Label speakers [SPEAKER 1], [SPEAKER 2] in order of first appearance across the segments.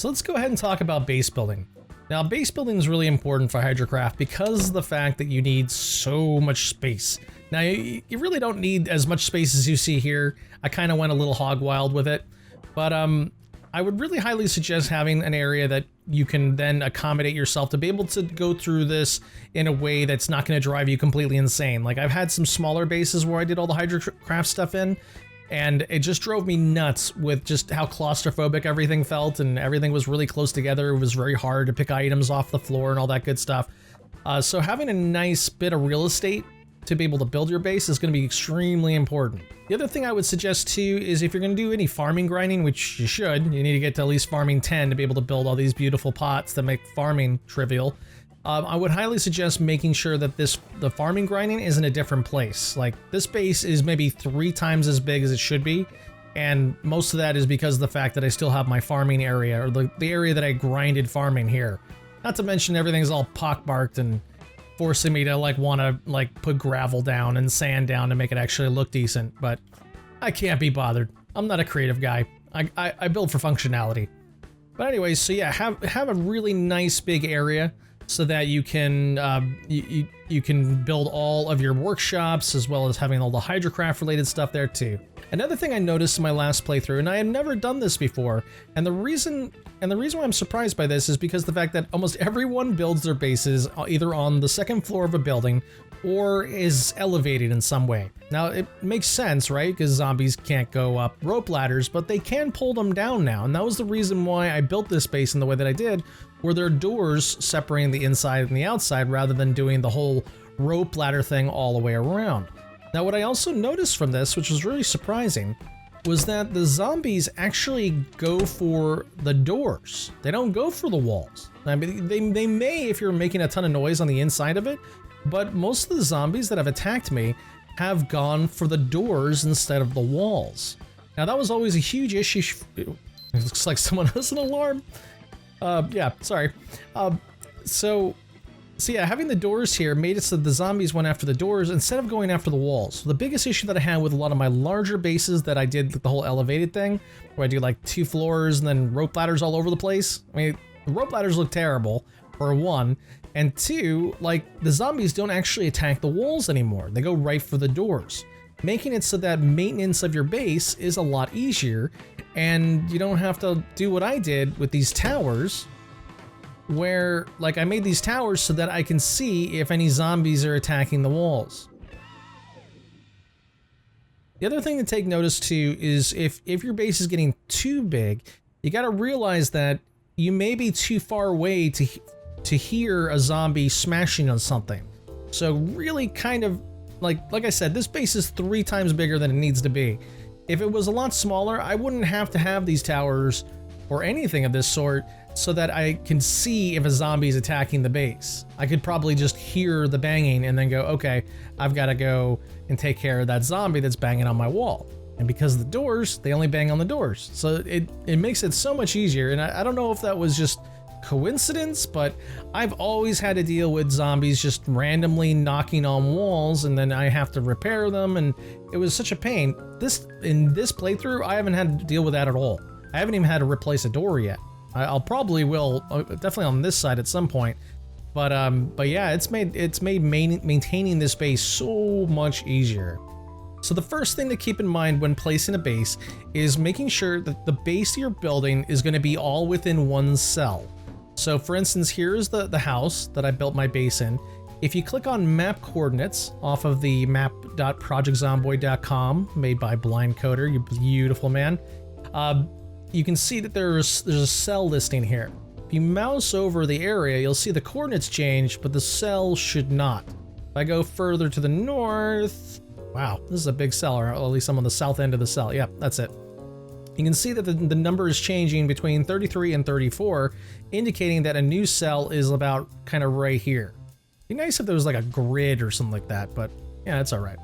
[SPEAKER 1] So let's go ahead and talk about base building. Now, base building is really important for Hydrocraft because of the fact that you need so much space. Now, you really don't need as much space as you see here. I kind of went a little hog wild with it, but I would really highly suggest having an area that you can then accommodate yourself to be able to go through this in a way that's not going to drive you completely insane. Like, I've had some smaller bases where I did all the Hydrocraft stuff in, and it just drove me nuts with just how claustrophobic everything felt, and everything was really close together. It was very hard to pick items off the floor and all that good stuff. So having a nice bit of real estate to be able to build your base is going to be extremely important. The other thing I would suggest too is if you're going to do any farming grinding, which you should, you need to get to at least farming 10 to be able to build all these beautiful pots that make farming trivial. I would highly suggest making sure that the farming grinding is in a different place. Like, this base is maybe 3 times as big as it should be, and most of that is because of the fact that I still have my farming area, or the area that I grinded farming here. Not to mention everything's all pockmarked and forcing me to want to put gravel down and sand down to make it actually look decent, but I can't be bothered. I'm not a creative guy. I build for functionality. But anyways, so yeah, have a really nice big area so that you can you can build all of your workshops, as well as having all the Hydrocraft related stuff there too. Another thing I noticed in my last playthrough, and I had never done this before, and the reason why I'm surprised by this is because the fact that almost everyone builds their bases either on the second floor of a building or is elevated in some way. Now, it makes sense, right? Because zombies can't go up rope ladders, but they can pull them down now. And that was the reason why I built this base in the way that I did, where there are doors separating the inside and the outside rather than doing the whole rope ladder thing all the way around. Now, what I also noticed from this, which was really surprising, was that the zombies actually go for the doors. They don't go for the walls. I mean, they may if you're making a ton of noise on the inside of it, but most of the zombies that have attacked me have gone for the doors instead of the walls. Now, that was always a huge issue. It looks like someone has an alarm. Yeah, sorry. So yeah, having the doors here made it so the zombies went after the doors instead of going after the walls. So the biggest issue that I had with a lot of my larger bases that I did the whole elevated thing, where I do like 2 floors and then rope ladders all over the place. I mean, the rope ladders look terrible, for one, and 2, like, the zombies don't actually attack the walls anymore. They go right for the doors, making it so that maintenance of your base is a lot easier, and you don't have to do what I did with these towers, where, like, I made these towers so that I can see if any zombies are attacking the walls. The other thing to take notice too is if your base is getting too big, you got to realize that you may be too far away to hear a zombie smashing on something. So really kind of, like I said, this base is 3 times bigger than it needs to be. If it was a lot smaller, I wouldn't have to have these towers or anything of this sort so that I can see if a zombie is attacking the base. I could probably just hear the banging and then go, okay, I've got to go and take care of that zombie that's banging on my wall. And because of the doors, they only bang on the doors. So it makes it so much easier. And I don't know if that was just coincidence, but I've always had to deal with zombies just randomly knocking on walls, and then I have to repair them, and it was such a pain. In this playthrough, I haven't had to deal with that at all. I haven't even had to replace a door yet. I'll probably will, definitely on this side at some point. But yeah, it's made maintaining this base so much easier. So the first thing to keep in mind when placing a base is making sure that the base you're building is going to be all within one cell. So for instance, here's the house that I built my base in. If you click on map coordinates off of the map.projectzomboid.com, made by Blind Coder, you beautiful man, you can see that there's a cell listing here. If you mouse over the area, you'll see the coordinates change, but the cell should not. If I go further to the north, wow, this is a big cell, or at least I'm on the south end of the cell. Yep, that's it. You can see that the number is changing between 33 and 34, indicating that a new cell is about kind of right here. It'd be nice if there was like a grid or something like that, but yeah, it's all right.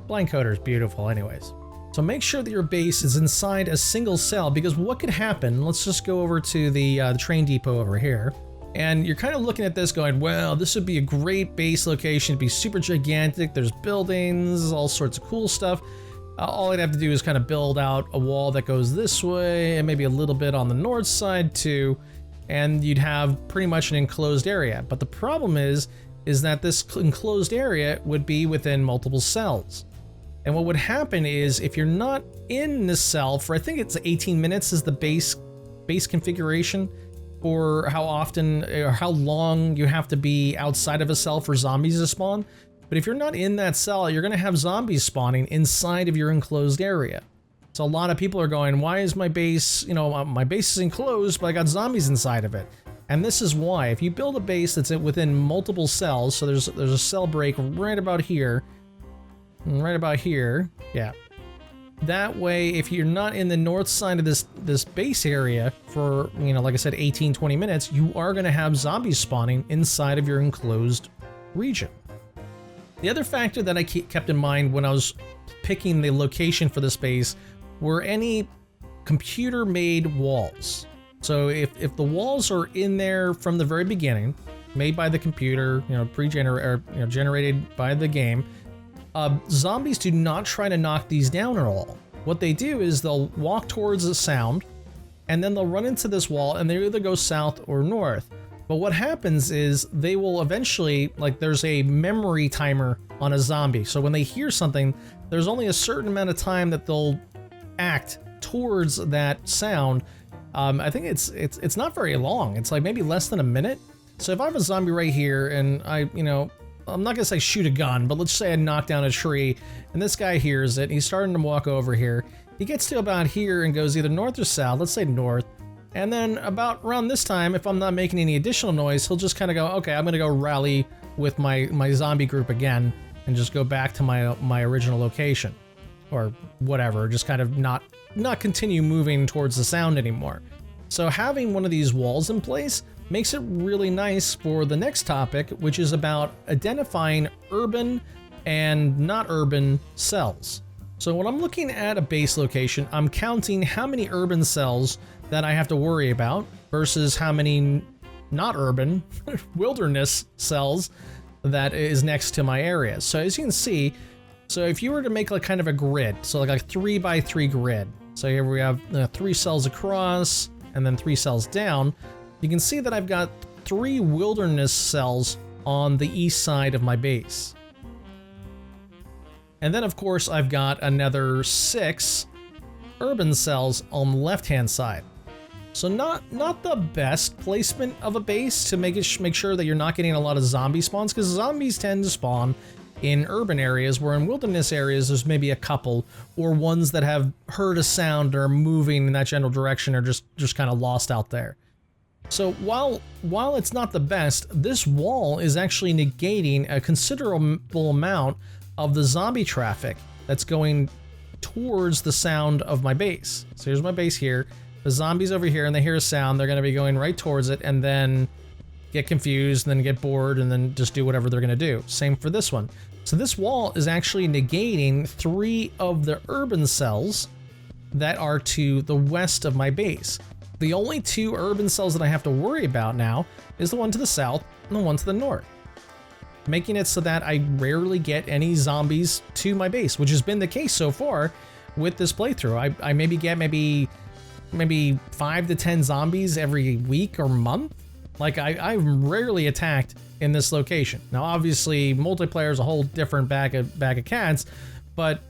[SPEAKER 1] Blind Coder is beautiful anyways. So make sure that your base is inside a single cell, because what could happen, let's just go over to the train depot over here, and you're kind of looking at this going, well, this would be a great base location, it'd be super gigantic, there's buildings, all sorts of cool stuff. All I'd have to do is kind of build out a wall that goes this way and maybe a little bit on the north side too, and you'd have pretty much an enclosed area. But the problem is that this enclosed area would be within multiple cells. And what would happen is if you're not in this cell for, I think it's 18 minutes is the base configuration for how often or how long you have to be outside of a cell for zombies to spawn. But if you're not in that cell, you're gonna have zombies spawning inside of your enclosed area. So a lot of people are going, why is my base, you know, my base is enclosed, but I got zombies inside of it. And this is why. If you build a base that's within multiple cells, so there's a cell break right about here, yeah. That way, if you're not in the north side of this base area for, you know, like I said, 18-20 minutes, you are gonna have zombies spawning inside of your enclosed region. The other factor that I kept in mind when I was picking the location for this base were any computer-made walls. So if the walls are in there from the very beginning, made by the computer, you know, generated by the game, zombies do not try to knock these down at all. What they do is they'll walk towards the sound, and then they'll run into this wall, and they either go south or north. But what happens is they will eventually, like there's a memory timer on a zombie. So when they hear something, there's only a certain amount of time that they'll act towards that sound. I think it's not very long. It's like maybe less than a minute. So if I have a zombie right here and I'm not gonna say shoot a gun, but let's say I knock down a tree and this guy hears it. He's starting to walk over here. He gets to about here and goes either north or south. Let's say north. And then about around this time, if I'm not making any additional noise, he'll just kind of go, okay, I'm gonna go rally with my zombie group again and just go back to my original location or whatever, just kind of not continue moving towards the sound anymore. So having one of these walls in place makes it really nice for the next topic, which is about identifying urban and not urban cells. So when I'm looking at a base location, I'm counting how many urban cells that I have to worry about versus how many not urban wilderness cells that is next to my area. So as you can see, so if you were to make like kind of a grid, so like a 3x3 grid, so here we have 3 cells across and then 3 cells down, you can see that I've got 3 wilderness cells on the east side of my base. And then of course I've got another 6 urban cells on the left-hand side. So not the best placement of a base to make sure that you're not getting a lot of zombie spawns, because zombies tend to spawn in urban areas, where in wilderness areas there's maybe a couple, or ones that have heard a sound or are moving in that general direction are just kind of lost out there. So while it's not the best, this wall is actually negating a considerable amount of the zombie traffic that's going towards the sound of my base. So here's my base here. The zombies over here, and they hear a sound, they're going to be going right towards it and then get confused and then get bored and then just do whatever they're going to do. Same for this one. So this wall is actually negating 3 of the urban cells that are to the west of my base. The only 2 urban cells that I have to worry about now is the one to the south and the one to the north, making it so that I rarely get any zombies to my base, which has been the case so far with this playthrough. I maybe get maybe 5 to 10 zombies every week or month. Like I'm rarely attacked in this location. Now obviously multiplayer is a whole different bag of cats, but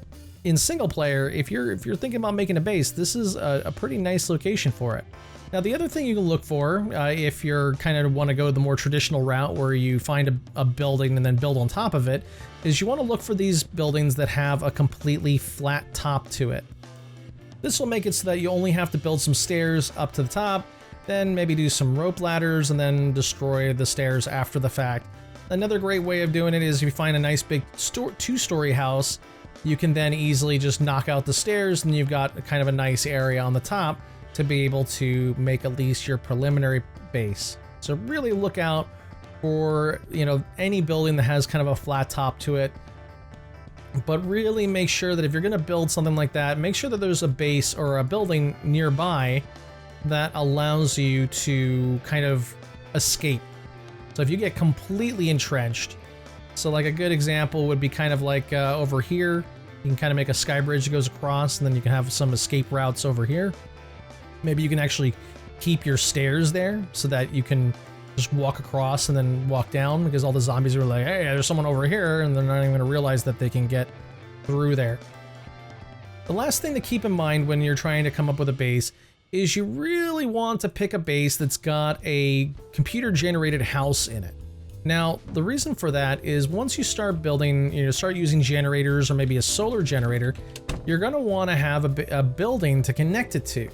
[SPEAKER 1] in single player, if you're thinking about making a base, this is a pretty nice location for it. Now the other thing you can look for, if you're kind of want to go the more traditional route where you find a building and then build on top of it, is you want to look for these buildings that have a completely flat top to it. This will make it so that you only have to build some stairs up to the top, then maybe do some rope ladders and then destroy the stairs after the fact. Another great way of doing it is if you find a nice big 2-story house, you can then easily just knock out the stairs and you've got kind of a nice area on the top to be able to make at least your preliminary base. So really look out for, any building that has kind of a flat top to it. But really make sure that if you're going to build something like that, make sure that there's a base or a building nearby that allows you to kind of escape. So if you get completely entrenched, so like a good example would be kind of like over here, You can kind of make a sky bridge that goes across, and then you can have some escape routes over here. Maybe you can actually keep your stairs there so that you can just walk across and then walk down, because all the zombies are like, hey, there's someone over here, and they're not even going to realize that they can get through there. The last thing to keep in mind when you're trying to come up with a base is you really want to pick a base that's got a computer-generated house in it. Now, the reason for that is once you start building, start using generators or maybe a solar generator, you're going to want to have a building to connect it to.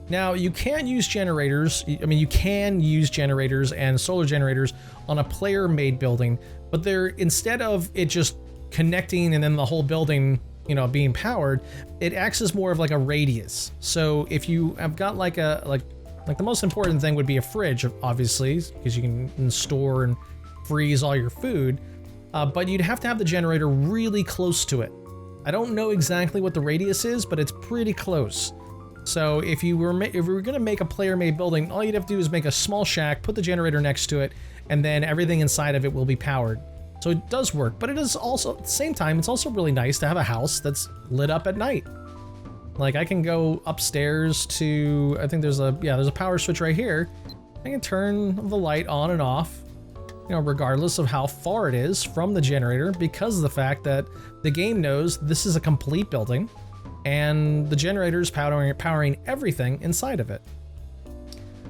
[SPEAKER 1] Now, you can use generators. I mean, you can use generators and solar generators on a player-made building, but they're, instead of it just connecting and then the whole building, being powered, it acts as more of like a radius. So if you have got like the most important thing would be a fridge, obviously, because you can store and freeze all your food, but you'd have to have the generator really close to it. I don't know exactly what the radius is, but it's pretty close. So if you were going to make a player-made building, all you'd have to do is make a small shack, put the generator next to it, and then everything inside of it will be powered. So it does work, but it is also, at the same time, it's also really nice to have a house that's lit up at night. Like, I can go upstairs to, I think there's a power switch right here. I can turn the light on and off, regardless of how far it is from the generator, because of the fact that the game knows this is a complete building and the generator is powering everything inside of it.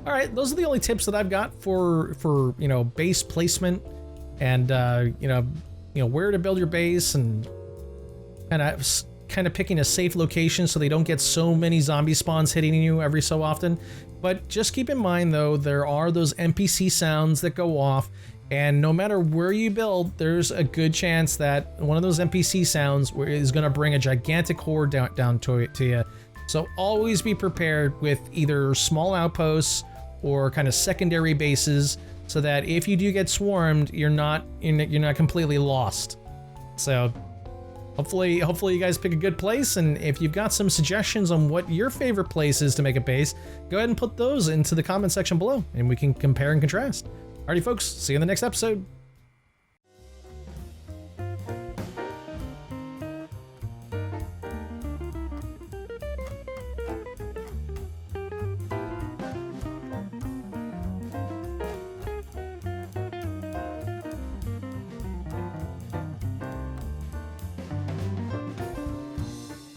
[SPEAKER 1] All right, those are the only tips that I've got for base placement and where to build your base, and kind of picking a safe location so they don't get so many zombie spawns hitting you every so often. But just keep in mind, though, there are those NPC sounds that go off, and no matter where you build, there's a good chance that one of those NPC sounds is going to bring a gigantic horde down to you. So always be prepared with either small outposts or kind of secondary bases, so that if you do get swarmed, you're not completely lost. So hopefully you guys pick a good place, and if you've got some suggestions on what your favorite place is to make a base, go ahead and put those into the comment section below, and we can compare and contrast. Alrighty folks, see you in the next episode.